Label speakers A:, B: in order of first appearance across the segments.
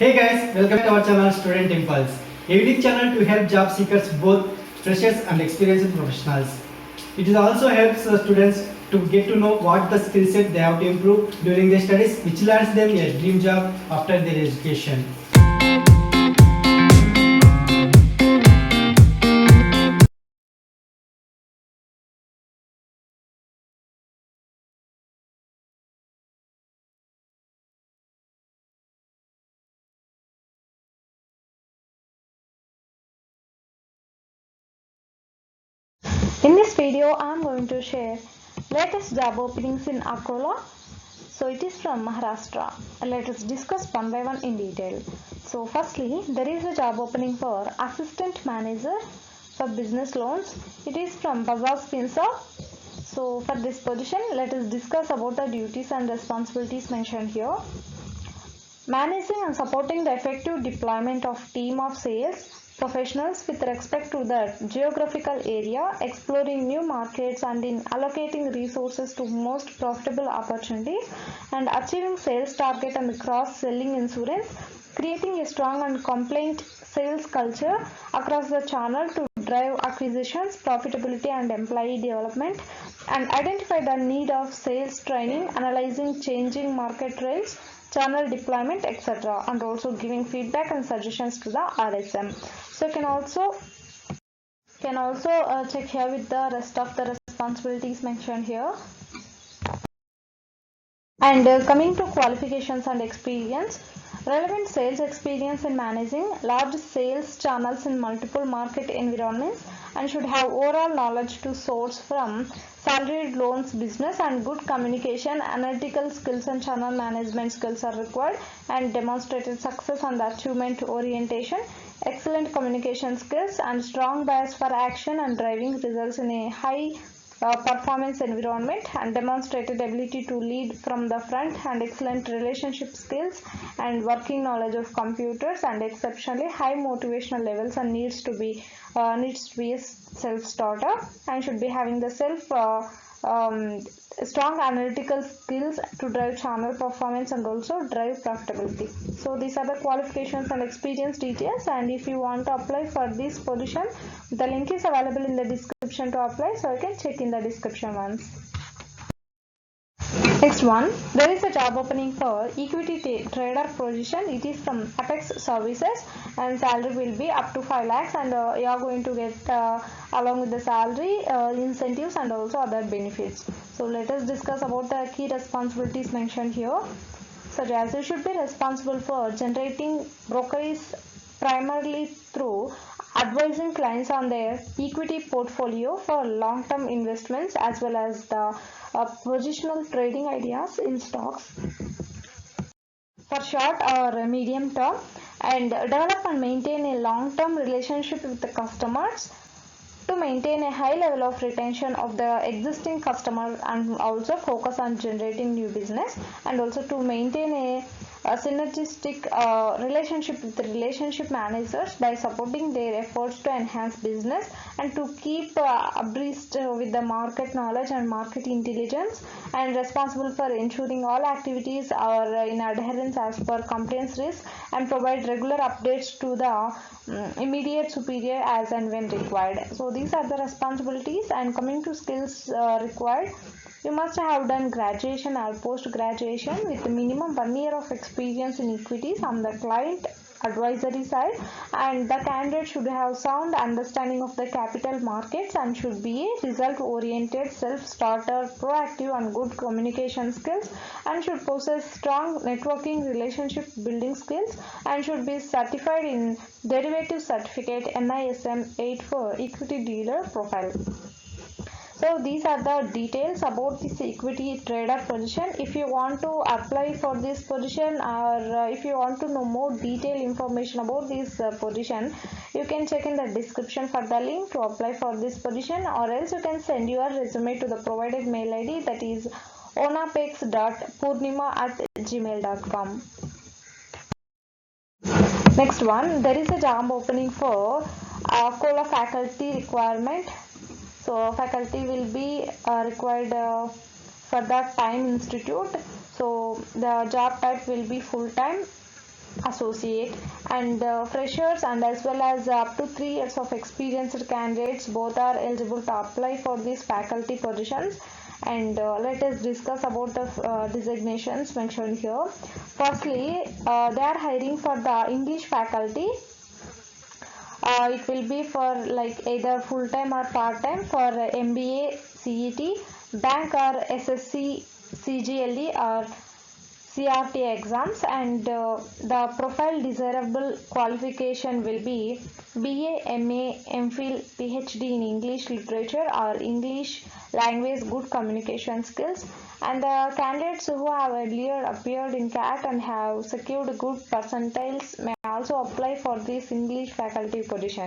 A: Hey guys, welcome to our channel Student Impulse, a unique channel to help job seekers, both freshers and experienced professionals. It also helps students to get to know what the skill set they have to improve during their studies, which lands them a dream job after their education.
B: In this video, I am going to share latest job openings in Akola. So it is from Maharashtra. Let us discuss one by one in detail. So firstly, there is a job opening for assistant manager for business loans. It is from Bajaj Finserv. So for this position, let us discuss about the duties and responsibilities mentioned here. Managing and supporting the effective deployment of team of sales professionals with respect to the geographical area, exploring new markets and in allocating resources to most profitable opportunities and achieving sales target and cross-selling insurance, creating a strong and compliant sales culture across the channel to drive acquisitions, profitability and employee development, and identify the need of sales training, analyzing changing market trends, channel deployment, etc., and also giving feedback and suggestions to the RSM. So you can also check here with the rest of the responsibilities mentioned here. And coming to qualifications and experience, relevant sales experience in managing large sales channels in multiple market environments, and should have overall knowledge to source from salaried loans business, and good communication, analytical skills and channel management skills are required, and demonstrated success and achievement orientation, excellent communication skills and strong bias for action and driving results in a high performance environment, and demonstrated ability to lead from the front, and excellent relationship skills and working knowledge of computers, and exceptionally high motivational levels, and needs to be a self starter, and should be having the strong analytical skills to drive channel performance and also drive profitability. So these are the qualifications and experience details, and if you want to apply for this position, the link is available in the description to apply, so you can check in the description once. Next one, there is a job opening for equity trader position. It is from Apex Services, and salary will be up to 5 lakhs, and you are going to get along with the salary incentives and also other benefits. So let us discuss about the key responsibilities mentioned here, such as you should be responsible for generating brokerage primarily through advising clients on their equity portfolio for long-term investments, as well as the positional trading ideas in stocks for short or medium term, and develop and maintain a long-term relationship with the customers to maintain a high level of retention of the existing customer, and also focus on generating new business, and also to maintain a synergistic relationship with the relationship managers by supporting their efforts to enhance business, and to keep abreast with the market knowledge and market intelligence, and responsible for ensuring all activities are in adherence as per compliance risk, and provide regular updates to the immediate superior as and when required. So these are the responsibilities. And coming to skills required, you must have done graduation or post graduation with minimum 1 year of experience in equities on the client advisory side, and the candidate should have sound understanding of the capital markets, and should be a result oriented, self starter, proactive and good communication skills, and should possess strong networking relationship building skills, and should be certified in derivative certificate NISM 8 for equity dealer profile. So these are the details about this equity trader position. If you want to apply for this position, or if you want to know more detailed information about this position, you can check in the description for the link to apply for this position, or else you can send your resume to the provided mail ID, that is onapex.purnima@gmail.com. Next one, there is a job opening for COLA faculty requirement. So faculty will be required for the time institute. So the job type will be full time, associate, and freshers and as well as up to 3 years of experienced candidates both are eligible to apply for these faculty positions. And let us discuss about the designations mentioned here. Firstly, they are hiring for the English faculty. It will be for like either full time or part time for MBA CET, bank or SSC CGLE or CRT exams. And the profile desirable qualification will be BA, MA, MPhil, PhD in English literature or English language, good communication skills. And the candidates who have earlier appeared in CAT and have secured good percentiles may also apply for this English faculty position.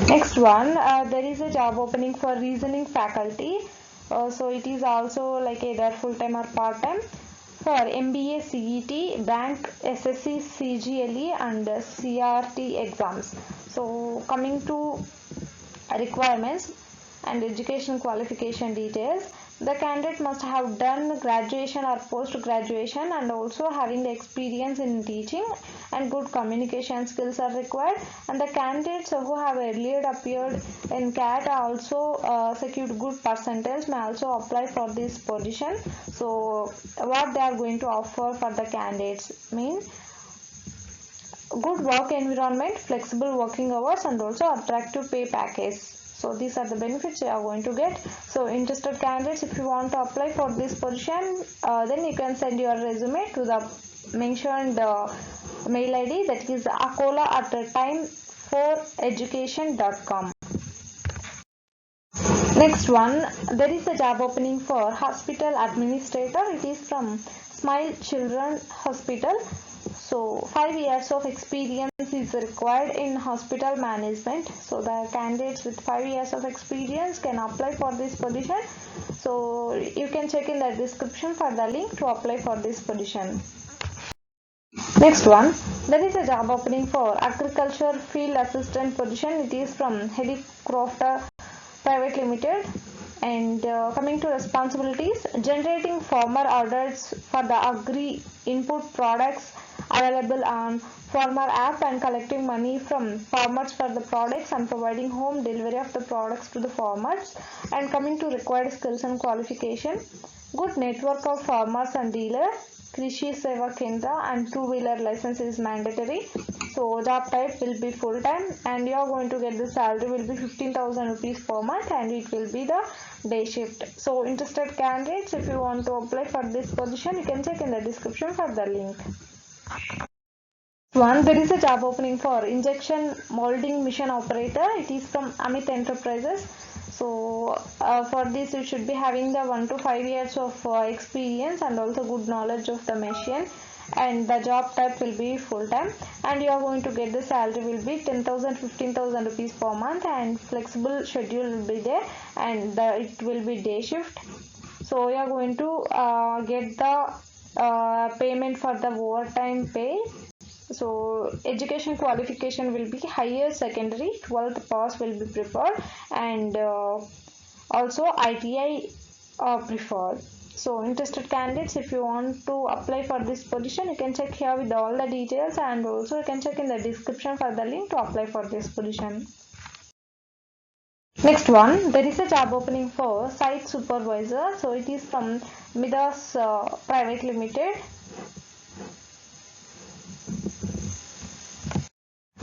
B: Next one, there is a job opening for reasoning faculty. So it is also like either full-time or part-time for MBA CET, bank, SSC, CGLE and CRT exams. So coming to requirements and education qualification details, the candidate must have done graduation or post graduation and also having the experience in teaching, and good communication skills are required. And the candidates who have earlier appeared in CAT also secured good percentiles may also apply for this position. So what they are going to offer for the candidates mean good work environment, flexible working hours and also attractive pay package. So these are the benefits you are going to get. So interested candidates, if you want to apply for this position, then you can send your resume to the mentioned mail ID, that is akola@time4education.com. Next one, there is a job opening for hospital administrator. It is from Smile Children Hospital. So 5 years of experience is required in hospital management. So the candidates with 5 years of experience can apply for this position. So you can check in the description for the link to apply for this position. Next one, there is a job opening for agriculture field assistant position. It is from Helicrofter Private Limited. And coming to responsibilities, generating farmer orders for the agri input products available on farmer app and collecting money from farmers for the products and providing home delivery of the products to the farmers. And coming to required skills and qualification, good network of farmers and dealers, Krishi Seva Kendra and two-wheeler license is mandatory. So job type will be full time and you are going to get the salary will be 15,000 rupees per month and it will be the day shift. So interested candidates, if you want to apply for this position, you can check in the description for the link. One, there is a job opening for injection molding machine operator. It is from Amit Enterprises. So for this you should be having the 1 to 5 years of experience and also good knowledge of the machine, and the job type will be full time and you are going to get the salary will be 10,000 15,000 rupees per month and flexible schedule will be there, and it will be day shift. So you are going to get the payment for the overtime pay. So education qualification will be higher secondary, 12th pass will be preferred, and also ITI preferred. So interested candidates, if you want to apply for this position, you can check here with all the details and also you can check in the description for the link to apply for this position. Next one, there is a job opening for site supervisor. So it is from Midas Private Limited.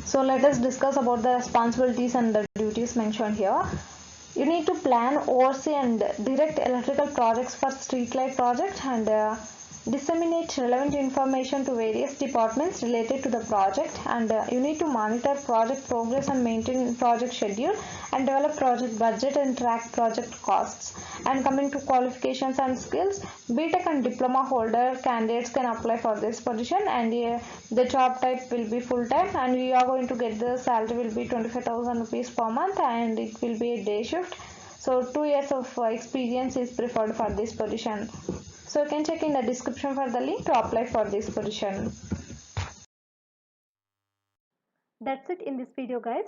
B: So let us discuss about the responsibilities and the duties mentioned here. You need to plan, oversee and direct electrical projects for street light project and disseminate relevant information to various departments related to the project, and you need to monitor project progress and maintain project schedule and develop project budget and track project costs. And coming to qualifications and skills, BTech and diploma holder candidates can apply for this position, and the job type will be full time and we are going to get the salary will be 25,000 rupees per month and it will be a day shift. So 2 years of experience is preferred for this position. So you can check in the description for the link to apply for this position. That's it in this video, guys.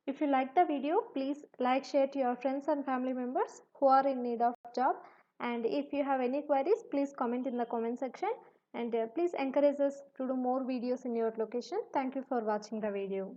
B: If you like the video, please like, share to your friends and family members who are in need of job. And if you have any queries, please comment in the comment section.
C: and please encourage us to do more videos in your location. Thank you for watching the video.